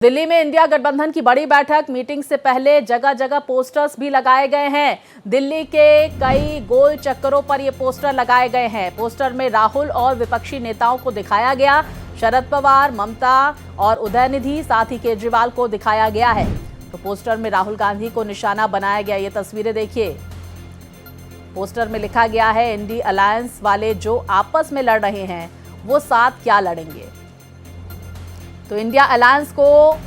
दिल्ली में इंडिया गठबंधन की बड़ी बैठक। मीटिंग से पहले जगह जगह पोस्टर्स भी लगाए गए हैं। दिल्ली के कई गोल चक्करों पर ये पोस्टर लगाए गए हैं। पोस्टर में राहुल और विपक्षी नेताओं को दिखाया गया। शरद पवार, ममता और उदयनिधि, साथ ही केजरीवाल को दिखाया गया है। तो पोस्टर में राहुल गांधी को निशाना बनाया गया। ये तस्वीरें देखिए। पोस्टर में लिखा गया है, इंडी अलायंस वाले जो आपस में लड़ रहे हैं वो साथ क्या लड़ेंगे। तो इंडिया अलायंस को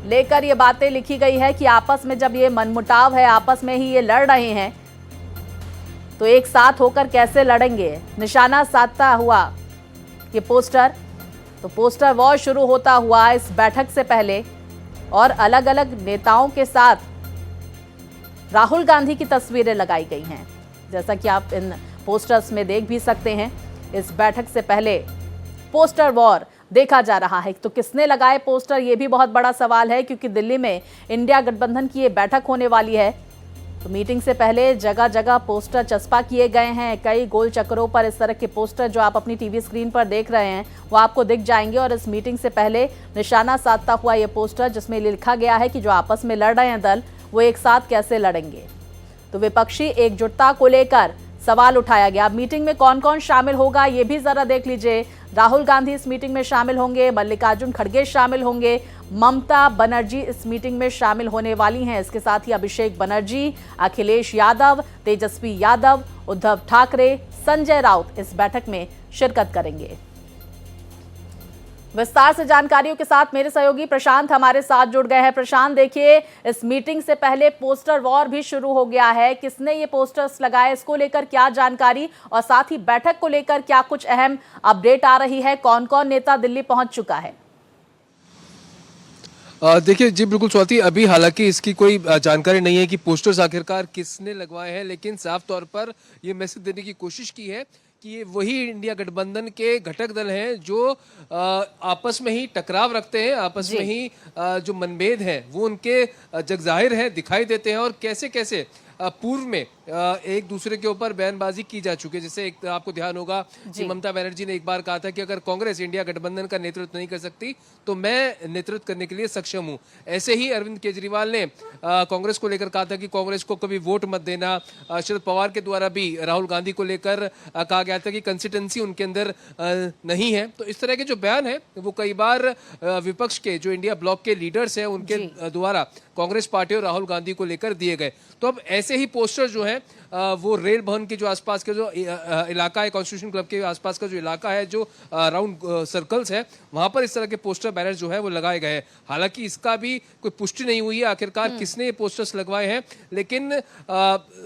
लेकर ये बातें लिखी गई है कि आपस में जब ये मनमुटाव है, आपस में ही ये लड़ रहे हैं, तो एक साथ होकर कैसे लड़ेंगे, निशाना साधता हुआ ये पोस्टर। तो पोस्टर वॉर शुरू होता हुआ इस बैठक से पहले और अलग अलग नेताओं के साथ राहुल गांधी की तस्वीरें लगाई गई हैं, जैसा कि आप इन पोस्टर्स में देख भी सकते हैं। इस बैठक से पहले पोस्टर वॉर देखा जा रहा है। तो किसने लगाए पोस्टर, ये भी बहुत बड़ा सवाल है, क्योंकि दिल्ली में इंडिया गठबंधन की ये बैठक होने वाली है। तो मीटिंग से पहले जगह जगह पोस्टर चस्पा किए गए हैं। कई गोल चक्करों पर इस तरह के पोस्टर जो आप अपनी टीवी स्क्रीन पर देख रहे हैं वो आपको दिख जाएंगे। और इस मीटिंग से पहले निशाना साधता हुआ ये पोस्टर, जिसमें लिखा गया है कि जो आपस में लड़ रहे हैं दल, वो एक साथ कैसे लड़ेंगे। तो विपक्षी एकजुटता को लेकर सवाल उठाया गया। मीटिंग में कौन कौन शामिल होगा ये भी जरा देख लीजिए। राहुल गांधी इस मीटिंग में शामिल होंगे, मल्लिकार्जुन खड़गे शामिल होंगे, ममता बनर्जी इस मीटिंग में शामिल होने वाली हैं। इसके साथ ही अभिषेक बनर्जी, अखिलेश यादव, तेजस्वी यादव, उद्धव ठाकरे, संजय राउत इस बैठक में शिरकत करेंगे। विस्तार से जानकारियों के साथ मेरे सहयोगी प्रशांत हमारे साथ जुड़ गए हैं। प्रशांत, देखिए, इस मीटिंग से पहले पोस्टर वॉर भी शुरू हो गया है। किसने ये पोस्टर्स लगाए, इसको लेकर क्या जानकारी, और साथ ही बैठक को लेकर क्या कुछ अहम अपडेट आ रही है, कौन कौन नेता दिल्ली पहुंच चुका है? देखिए जी, बिल्कुल स्वाति, अभी हालांकि इसकी कोई जानकारी नहीं है कि पोस्टर्स आखिरकार किसने लगवाए हैं, लेकिन साफ तौर पर ये मैसेज देने की कोशिश की है कि ये वही इंडिया गठबंधन के घटक दल हैं जो आपस में ही टकराव रखते हैं, आपस में ही जो मनभेद हैं वो उनके जगजाहिर हैं, दिखाई देते हैं, और कैसे कैसे पूर्व में एक दूसरे के ऊपर बयानबाजी की जा चुकी है। जैसे एक आपको ध्यान होगा कि ममता बनर्जी ने एक बार कहा था कि अगर कांग्रेस इंडिया गठबंधन का नेतृत्व नहीं कर सकती तो मैं नेतृत्व करने के लिए सक्षम हूं। ऐसे ही अरविंद केजरीवाल ने कांग्रेस को लेकर कहा था कि कांग्रेस को कभी वोट मत देना। शरद पवार के द्वारा भी राहुल गांधी को लेकर कहा गया था कि कंसिस्टेंसी उनके अंदर नहीं है। तो इस तरह के जो बयान है वो कई बार विपक्ष के जो इंडिया ब्लॉक के लीडर्स हैं उनके द्वारा कांग्रेस पार्टी और राहुल गांधी को लेकर दिए गए। तो अब ऐसे ही पोस्टर जो है वो रेल भवन के जो आसपास के जो इलाका है, कॉन्स्टिट्यूशन क्लब के आसपास का जो इलाका है, जो राउंड सर्कल्स है, वहां पर इस तरह के पोस्टर बैनर जो है वो लगाए गए हैं। हालांकि इसका भी कोई पुष्टि नहीं हुई है आखिरकार किसने ये पोस्टर्स लगवाए हैं, लेकिन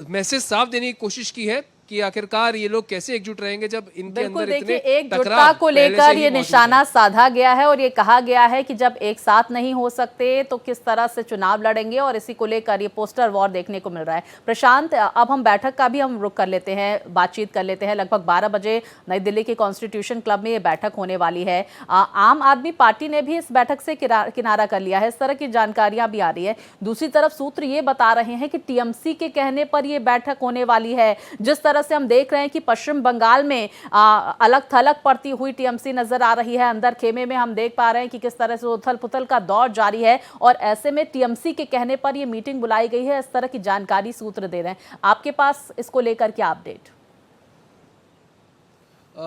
मैसेज साफ देने की कोशिश की है कि आखिरकार ये लोग कैसे एकजुट रहेंगे जब इनके अंदर इतने एकजुटता को लेकर ये निशाना साधा गया है। और ये कहा गया है कि जब एक साथ नहीं हो सकते तो किस तरह से चुनाव लड़ेंगे, और इसी को लेकर ये पोस्टर वॉर देखने को मिल रहा है। प्रशांत, अब हम बैठक का भी हम रुख कर लेते हैं, बातचीत कर लेते हैं। लगभग 12 बजे नई दिल्ली के कॉन्स्टिट्यूशन क्लब में ये बैठक होने वाली है। आम आदमी पार्टी ने भी इस बैठक से किनारा कर लिया है, इस तरह की जानकारियां भी आ रही है। दूसरी तरफ सूत्र ये बता रहे हैं कि टीएमसी के कहने पर यह बैठक होने वाली है। जिस तरह से हम देख रहे हैं कि पश्चिम बंगाल में अलग थलग पड़ती हुई टीएमसी नजर आ रही है। अंदर खेमे में हम देख पा रहे हैं कि किस तरह से उथल पुथल का दौर जारी है, और ऐसे में टीएमसी के कहने पर यह मीटिंग बुलाई गई है। इस तरह की जानकारी सूत्र दे रहे हैं। आपके पास इसको लेकर क्या अपडेट?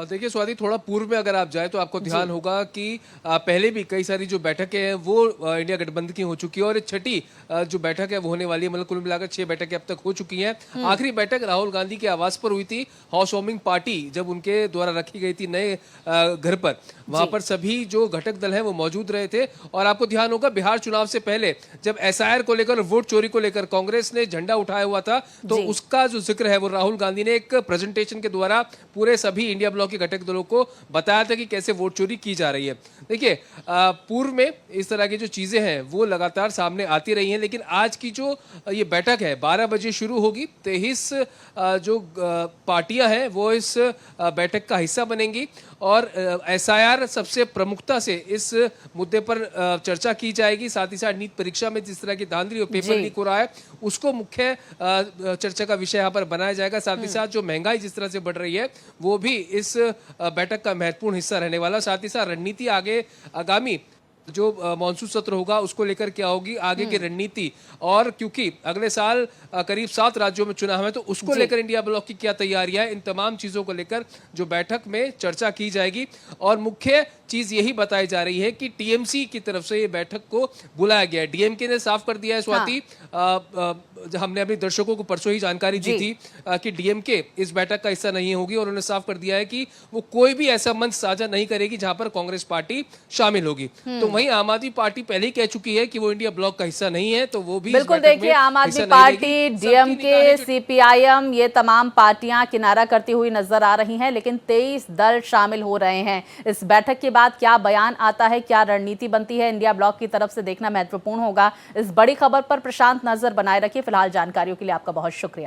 देखिए स्वाति, थोड़ा पूर्व में अगर आप जाए तो आपको ध्यान होगा कि पहले भी कई सारी जो बैठकें हैं वो इंडिया गठबंधन की हो चुकी है, और छठी जो बैठक है वो होने वाली है। मतलब कुल मिलाकर 6 बैठकें अब तक हो चुकी हैं। आखिरी बैठक राहुल गांधी के आवास पर हुई थी। हाउस वार्मिंग पार्टी जब उनके द्वारा रखी गई थी नए घर पर, वहां पर सभी जो घटक दल हैं वो मौजूद रहे थे। और आपको ध्यान होगा बिहार चुनाव से पहले जब एसआईआर को लेकर, वोट चोरी को लेकर कांग्रेस ने झंडा उठाया हुआ था, तो उसका जो जिक्र है वो राहुल गांधी ने एक प्रेजेंटेशन के द्वारा पूरे सभी इंडिया ब्लॉक के घटक दलों को बताया था कि कैसे वोट चोरी की जा रही है। देखिए, पूर्व में इस तरह की जो चीजें हैं वो लगातार सामने आती रही हैं, लेकिन आज की जो ये बैठक है 12 बजे शुरू होगी। 23 जो पार्टियां हैं वो इस बैठक का हिस्सा बनेंगी, और एसआईआर सबसे प्रमुखता से इस मुद्दे पर चर्चा की जाएगी। साथ ही साथ नीट परीक्षा में जिस तरह की धांधली और पेपर लीक हो रहा है उसको मुख्य चर्चा का विषय यहाँ पर बनाया जाएगा। साथ ही साथ जो महंगाई जिस तरह से बढ़ रही है वो भी इस बैठक का महत्वपूर्ण हिस्सा रहने वाला। साथ ही साथ रणनीति आगे आगामी जो मॉनसून सत्र होगा उसको लेकर क्या होगी आगे की रणनीति, और क्योंकि अगले साल करीब 7 राज्यों में चुनाव है तो उसको लेकर इंडिया ब्लॉक की क्या तैयारियां है, इन तमाम चीजों को लेकर जो बैठक में चर्चा की जाएगी। और मुख्य चीज यही बताई जा रही है कि टीएमसी की तरफ से ये बैठक को बुलाया गया है। डीएमके ने साफ कर दिया है स्वाति, हमने अपने दर्शकों को परसों ही जानकारी दी थी कि डीएमके इस बैठक का हिस्सा नहीं होगी, और उन्होंने साफ कर दिया है कि वो कोई भी ऐसा मंच साझा नहीं करेगी जहां पर कांग्रेस पार्टी शामिल होगी। तो वहीं आम आदमी पार्टी पहले ही कह चुकी है कि वो इंडिया ब्लॉक का हिस्सा नहीं है, तो वो भी बिल्कुल देखिए, आम आदमी पार्टी, डीएमके, सीपीआईएम, ये तमाम पार्टियां किनारा करती हुई नजर आ रही हैं, लेकिन 23 दल शामिल हो रहे हैं। इस बैठक के बाद क्या बयान आता है, क्या रणनीति बनती है इंडिया ब्लॉक की तरफ से, देखना महत्वपूर्ण होगा। इस बड़ी खबर पर प्रशांत नजर बनाए रखिए। फिलहाल जानकारियों के लिए आपका बहुत शुक्रिया।